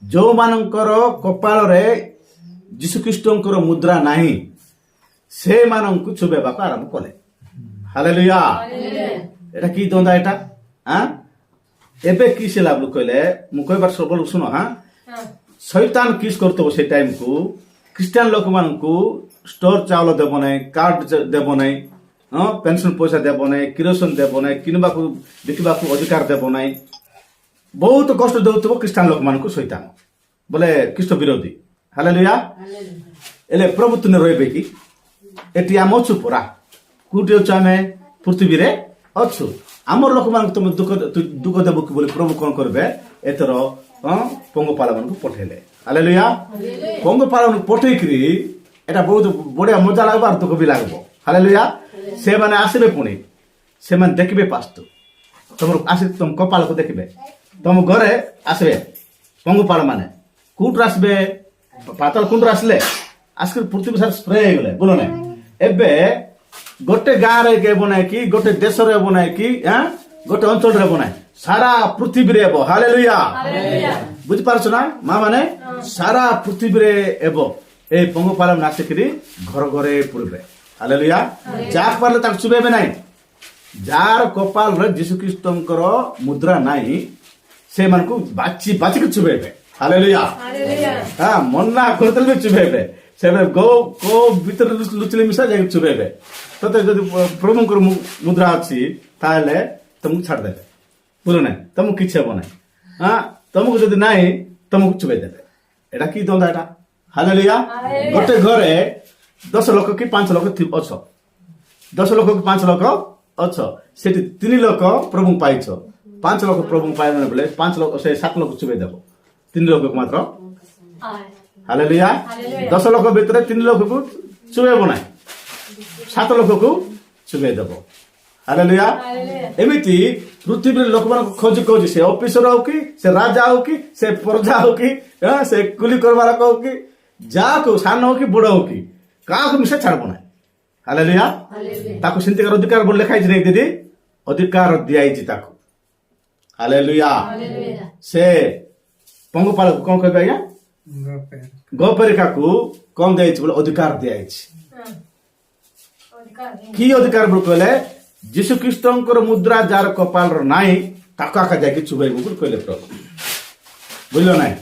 जो मानकर कपाल रे जीशु ख्रीष्टंकर मुद्रा नहीं से मानक छुबेबा आरंभ कले। हालेलुया। एटा की दंदा एटा हां एबे की से लाभ कहले मु कहबार सब सुनो। हां शैतान किस करतो से टाइम को क्रिश्चियन लोक मान को स्टोर चावल देब नहीं, कार्ड देब नहीं, पेंशन पैसा देब नहीं, किरोसिन देब नहीं, किनबा को बिकबा को अधिकार देब नहीं, बहुत कष्ट देउतबो क्रिश्चियन लोक मान को शैतान बोले ख्रीष्ट विरोधी। हालेलुया। एले प्रभु तुने रहबे कि एटी आम अछु पुरा कुटी अछु आमे पृथ्वी रे अछु आमर लोक मान तुम दुख देबो कि बोले प्रभु कोन करबे एतर पंगपाल मान को पठेले। हालेलुया। पंगपाल मान पठेकरी एटा बहुत बढ़िया मजा लागबो और दुख भी लागबो। हालेलुया। से माने आसीबे पुणी से माने देखबे पास्तु तुम आसी तुम कपाल को देखबे तुम घरे आसबे पंगपाल माने कुट आसबे पाताल कुंड आसले आजकल पृथ्वी सारा स्प्रे हो गले बोलो ना एबे गोटे गाँ रे के बनाए कि गोटे देश रे बनाए कि गोटे अंचल रे बनाए सारा पृथ्वी रे एबो। हालेलुया। बुझ पारछ ना मां माने सारा पृथ्वी रे एबो ए पंगपाल नासिकरी घर घरे पुरबे। हालेलुया। जाक पारले ताक चुबेबे नाही जार कपाल रे जीशु ख्रीष्टंकर मुद्रा नाही से मन को बाची बाची के चुबेबे। हालेलुया। हां मन्ना करतल भी चुबेबे से गो को भीतर लुचले मिसा जाके चुबेबे तते जदि प्रभुंकर मुद्रा अछि ताले तुमको छाड़ देबे बोलो ना तुमको किछ हेबो नाही। हां तुमको जदि नाही तुमको चुबे देबे एटा की दंदा एटा। हालेलुया। गोटे घरे 10 लोक कि 5 लोक अछ 10 लोक कि 5 लोक अछ सेठी 3 लोक प्रभु पाइछ 5 लोक प्रभु पाइबे बोले 5 लोक से 7 लोक चुबे देबो 3 लोक मात्र। हालेलुया। 10 लोक भीतर 3 लोक को चुबेबो नाही 7 लोक को चुबे देबो। हालेलुया। एमिति पृथ्वी लोक मान खोज खोज से ऑफिसर हो कि से राजा हो कि से प्रजा हो कि से कुली करवाला हो कि जा को सान हो कि बड़ हो कि का को मिसे छाड़बो नाही। हालेलुया। ताको सिंतिकार अधिकार बोल लिखाइ छै नै दीदी अधिकार दियाइ छै ताको। हालेलुया। से पंगपाल को कोन कहबे या गोपरिका को कौन दे बोले अधिकार दिया कि अधिकार बोल कहले जीशु ख्रीष्टंकर मुद्रा जार कपाल रो नाही ताका का जाके चुबेबो कहले प्रभु बुझलो नाही।